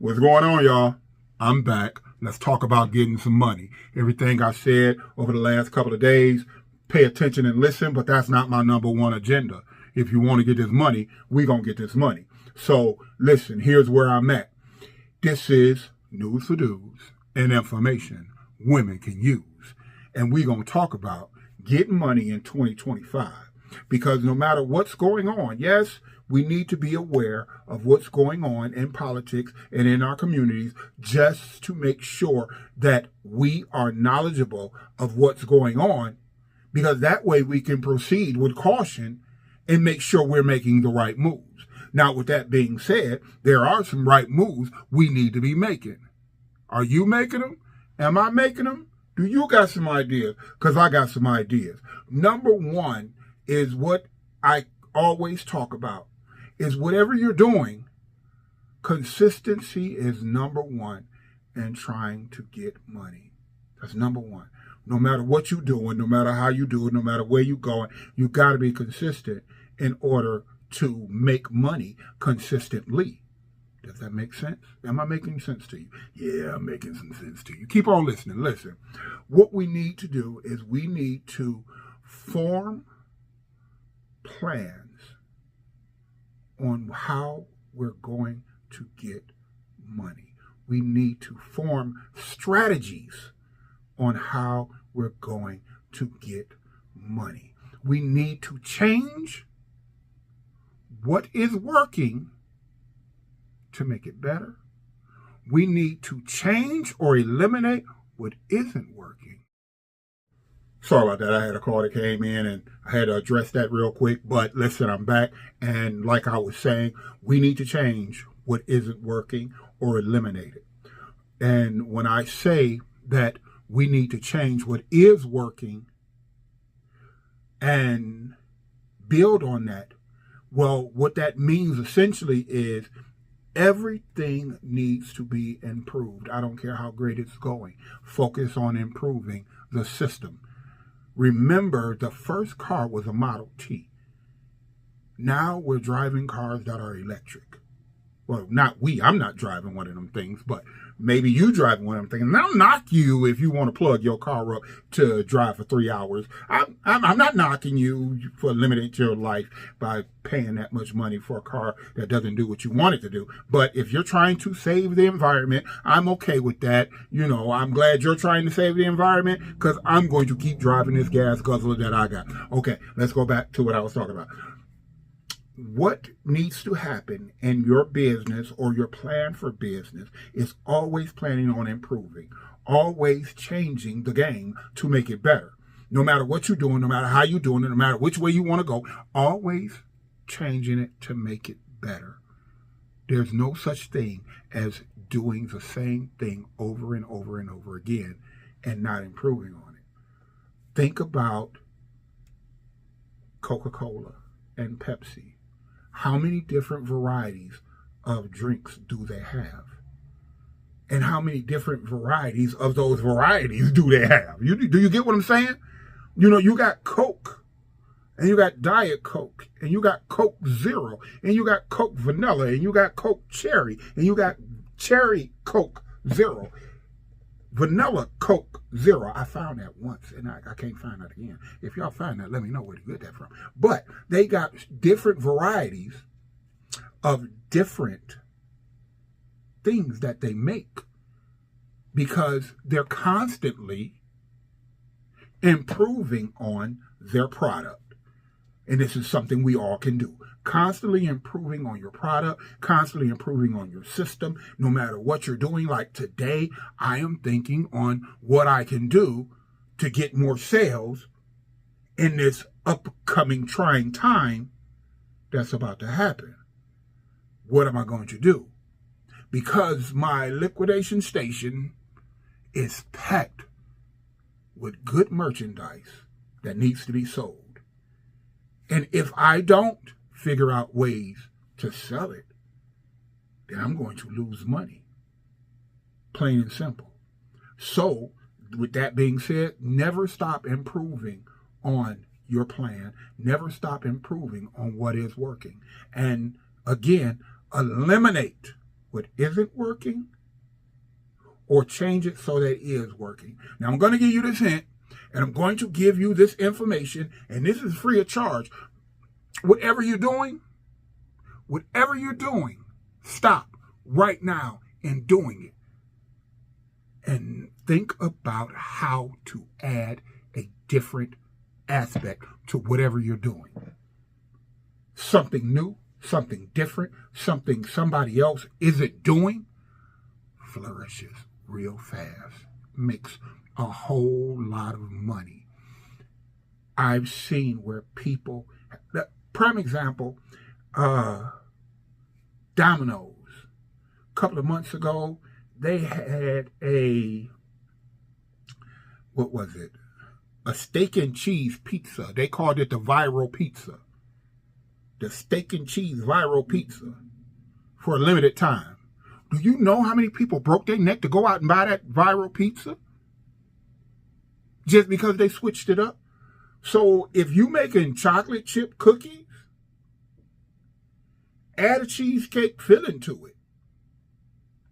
What's going on, y'all? I'm back. Let's talk about getting some money. Everything I said over the last couple of days, pay attention and listen, but that's not my number one agenda. If you want to get this money, we're going to get this money. So listen, here's where I'm at. This is news for dudes and information women can use. And we're going to talk about getting money in 2025. Because no matter what's going on, yes, we need to be aware of what's going on in politics and in our communities just to make sure that we are knowledgeable of what's going on, because that way we can proceed with caution and make sure we're making the right moves. Now, with that being said, there are some right moves we need to be making. Are you making them? Am I making them? Do you got some ideas? Because I got some ideas. Number one is what I always talk about, is whatever you're doing, consistency is number one in trying to get money. That's number one. No matter what you're doing, no matter how you do it, no matter where you're going, you got to be consistent in order to make money consistently. Does that make sense? Am I making sense to you? Yeah, I'm making some sense to you. Keep on listening. Listen. What we need to do is we need to form plans on how we're going to get money. We need to form strategies on how we're going to get money. We need to change what is working to make it better. We need to change or eliminate what isn't working. Sorry about that. I had a call that came in and I had to address that real quick. But listen, I'm back. And like I was saying, we need to change what isn't working or eliminate it. And when I say that we need to change what is working and build on that, well, what that means essentially is everything needs to be improved. I don't care how great it's going. Focus on improving the system. Remember, the first car was a Model T. Now we're driving cars that are electric. Well, not we. I'm not driving one of them things, but maybe you driving one of them things. And I'll knock you if you want to plug your car up to drive for 3 hours. I'm not knocking you for limiting your life by paying that much money for a car that doesn't do what you want it to do. But if you're trying to save the environment, I'm okay with that. You know, I'm glad you're trying to save the environment because I'm going to keep driving this gas guzzler that I got. Okay, let's go back to what I was talking about. What needs to happen in your business or your plan for business is always planning on improving, always changing the game to make it better. No matter what you're doing, no matter how you're doing it, no matter which way you want to go, always changing it to make it better. There's no such thing as doing the same thing over and over and over again and not improving on it. Think about Coca-Cola and Pepsi. How many different varieties of drinks do they have? And how many different varieties of those varieties do they have? Do you get what I'm saying? You know, you got Coke, and you got Diet Coke, and you got Coke Zero, and you got Coke Vanilla, and you got Coke Cherry, and you got Cherry Coke Zero. Vanilla Coke Zero. I found that once, and I can't find that again. If y'all find that, let me know where to get that from. But they got different varieties of different things that they make because they're constantly improving on their product. And this is something we all can do. Constantly improving on your product, constantly improving on your system, no matter what you're doing. Like today, I am thinking on what I can do to get more sales in this upcoming trying time that's about to happen. What am I going to do? Because my liquidation station is packed with good merchandise that needs to be sold. And if I don't figure out ways to sell it, then I'm going to lose money. Plain and simple. So, with that being said, never stop improving on your plan. Never stop improving on what is working. And again, eliminate what isn't working or change it so that it is working. Now, I'm going to give you this hint, and I'm going to give you this information, and this is free of charge. Whatever you're doing, stop right now and doing it. And think about how to add a different aspect to whatever you're doing. Something new, something different, something somebody else isn't doing flourishes real fast, makes a whole lot of money. I've seen where people, prime example, Domino's. A couple of months ago, they had a steak and cheese pizza. They called it the viral pizza. The steak and cheese viral pizza for a limited time. Do you know how many people broke their neck to go out and buy that viral pizza? Just because they switched it up? So if you making chocolate chip cookies, add a cheesecake filling to it.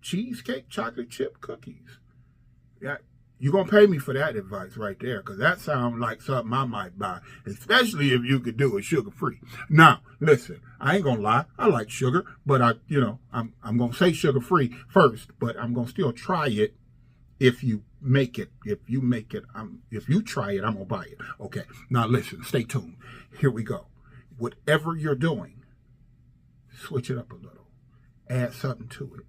Cheesecake chocolate chip cookies. Yeah, you're going to pay me for that advice right there, because that sounds like something I might buy, especially if you could do it sugar-free. Now, listen, I ain't going to lie. I like sugar, but I'm going to say sugar-free first, but I'm going to still try it if you make it. If you try it, I'm going to buy it. Okay, now listen, stay tuned. Here we go. Whatever you're doing, switch it up a little. Add something to it.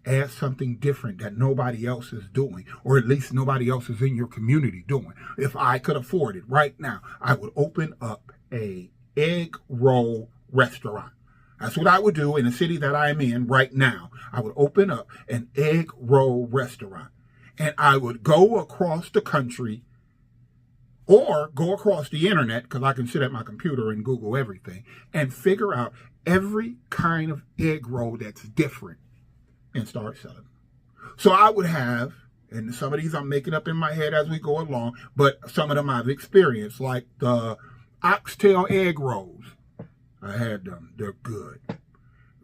Add something different that nobody else is doing, or at least nobody else is in your community doing. If I could afford it right now, I would open up a egg roll restaurant. That's what I would do in the city that I'm in right now. I would open up an egg roll restaurant, and I would go across the country or go across the internet, because I can sit at my computer and Google everything, and figure out every kind of egg roll that's different and start selling them. So I would have, and some of these I'm making up in my head as we go along, but some of them I've experienced, like the oxtail egg rolls. I had them. They're good.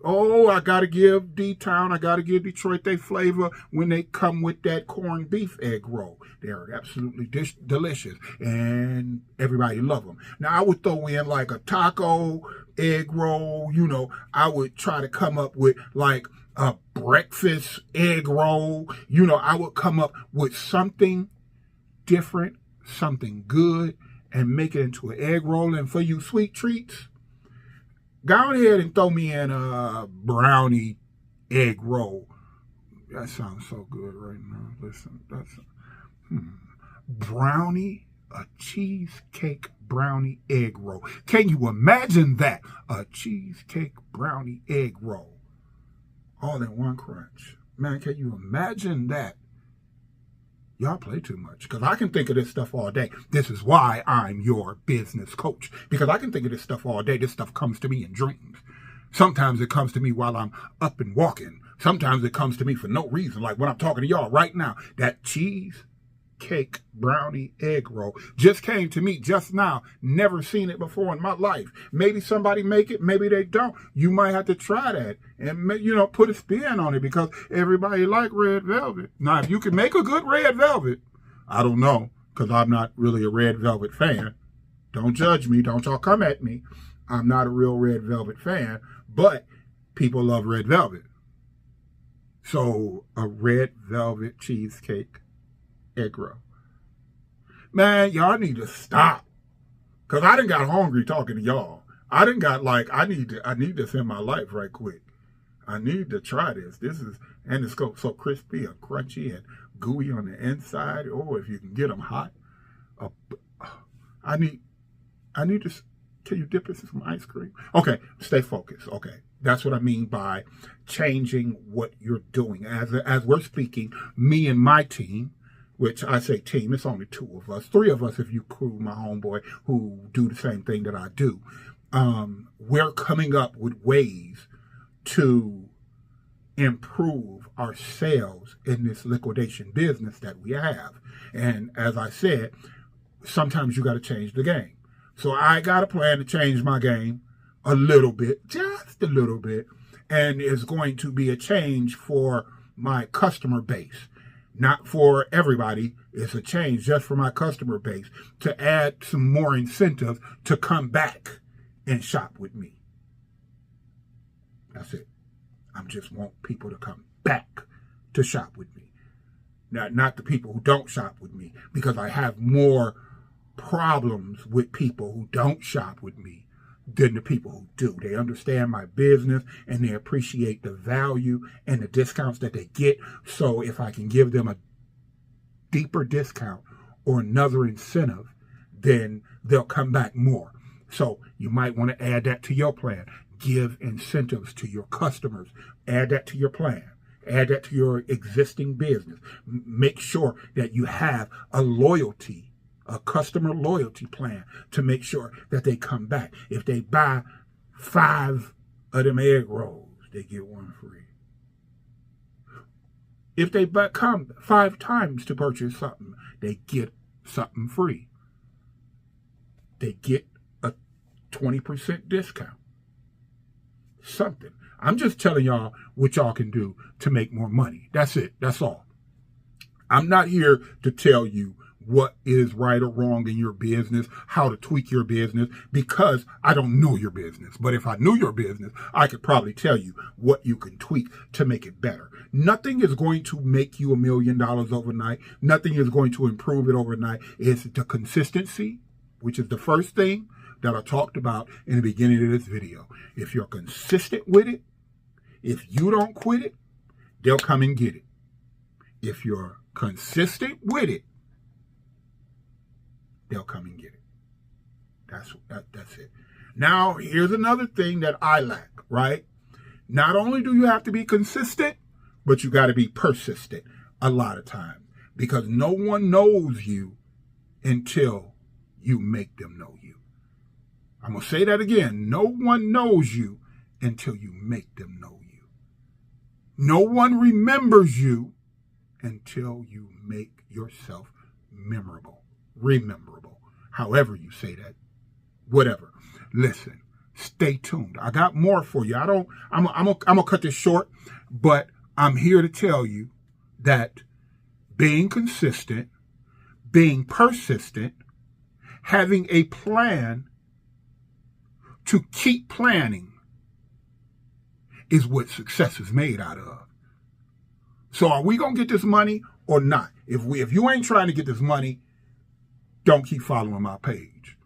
Oh, I got to give D-Town, I got to give Detroit their flavor when they come with that corned beef egg roll. They're absolutely delicious, and everybody love them. Now, I would throw in like a taco egg roll. I would try to come up with like a breakfast egg roll. I would come up with something different, something good, and make it into an egg roll. And for you sweet treats, go ahead and throw me in a brownie egg roll. That sounds so good right now. Listen, brownie, a cheesecake brownie egg roll. Can you imagine that? A cheesecake brownie egg roll. All in one crunch. Man, can you imagine that? Y'all play too much, because I can think of this stuff all day. This is why I'm your business coach, because I can think of this stuff all day. This stuff comes to me in dreams. Sometimes it comes to me while I'm up and walking. Sometimes it comes to me for no reason, like when I'm talking to y'all right now. That cheesecake brownie egg roll just came to me just now. Never seen it before in my life. Maybe somebody make it, maybe they don't. You might have to try that and put a spin on it, because everybody like red velvet. Now, if you can make a good red velvet, I don't know, because I'm not really a red velvet fan. Don't judge me. Don't y'all come at me. I'm not a real red velvet fan, but people love red velvet. So a red velvet cheesecake egg roll. Man, y'all need to stop. Because I done got hungry talking to y'all. I done got I need this in my life right quick. I need to try this. And it's so crispy and crunchy and gooey on the inside. Oh, if you can get them hot. I need to, can you dip this in some ice cream? Okay, stay focused. Okay, that's what I mean by changing what you're doing. As we're speaking, me and my team, which I say team, it's only 2 of us, 3 of us if you include my homeboy who do the same thing that I do. We're coming up with ways to improve our sales in this liquidation business that we have. And as I said, sometimes you got to change the game. So I got a plan to change my game a little bit, just a little bit. and it's going to be a change for my customer base. Not for everybody, it's a change just for my customer base to add some more incentive to come back and shop with me. That's it. I just want people to come back to shop with me. Not the people who don't shop with me, because I have more problems with people who don't shop with me than the people who do. They understand my business and they appreciate the value and the discounts that they get. So if I can give them a deeper discount or another incentive, then they'll come back more. So you might want to add that to your plan. Give incentives to your customers. Add that to your plan. Add that to your existing business. Make sure that you have a customer loyalty plan to make sure that they come back. If they buy 5 of them egg rolls, they get 1 free. If they come 5 times to purchase something, they get something free. They get a 20% discount. Something. I'm just telling y'all what y'all can do to make more money. That's it. That's all. I'm not here to tell you what is right or wrong in your business, how to tweak your business, because I don't know your business. But if I knew your business, I could probably tell you what you can tweak to make it better. Nothing is going to make you $1 million overnight. Nothing is going to improve it overnight. It's the consistency, which is the first thing that I talked about in the beginning of this video. If you're consistent with it, if you don't quit it, they'll come and get it. If you're consistent with it, they'll come and get it. That's it. Now, here's another thing that I lack, right? Not only do you have to be consistent, but you got to be persistent a lot of times, because no one knows you until you make them know you. I'm going to say that again. No one knows you until you make them know you. No one remembers you until you make yourself memorable. Rememberable. However you say that. Whatever. Listen, stay tuned. I got more for you. I'm gonna cut this short, but I'm here to tell you that being consistent, being persistent, having a plan to keep planning is what success is made out of. So are we going to get this money or not? If you ain't trying to get this money, don't keep following my page.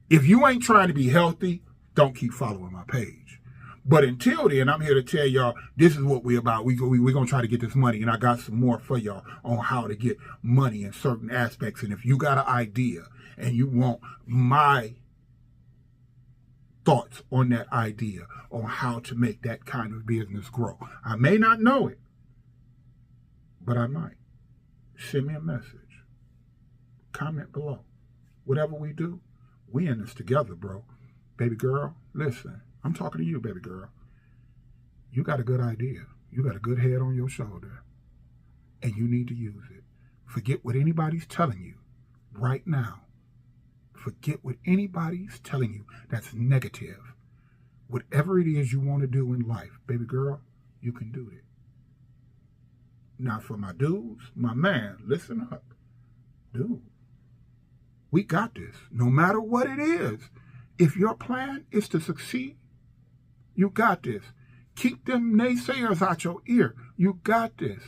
If you ain't trying to be healthy, don't keep following my page. But until then, I'm here to tell y'all, this is what we're about. We're going to try to get this money, and I got some more for y'all on how to get money in certain aspects. And if you got an idea and you want my thoughts on that idea, on how to make that kind of business grow, I may not know it, but I might. Send me a message. Comment below. Whatever we do, we in this together, bro. Baby girl, listen. I'm talking to you, baby girl. You got a good idea. You got a good head on your shoulder. And you need to use it. Forget what anybody's telling you right now. Forget what anybody's telling you that's negative. Whatever it is you want to do in life, baby girl, you can do it. Now for my dudes, my man, listen up. Dude, we got this. No matter what it is, if your plan is to succeed, you got this. Keep them naysayers out your ear. You got this.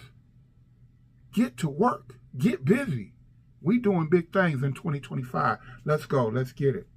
Get to work. Get busy. We doing big things in 2025. Let's go. Let's get it.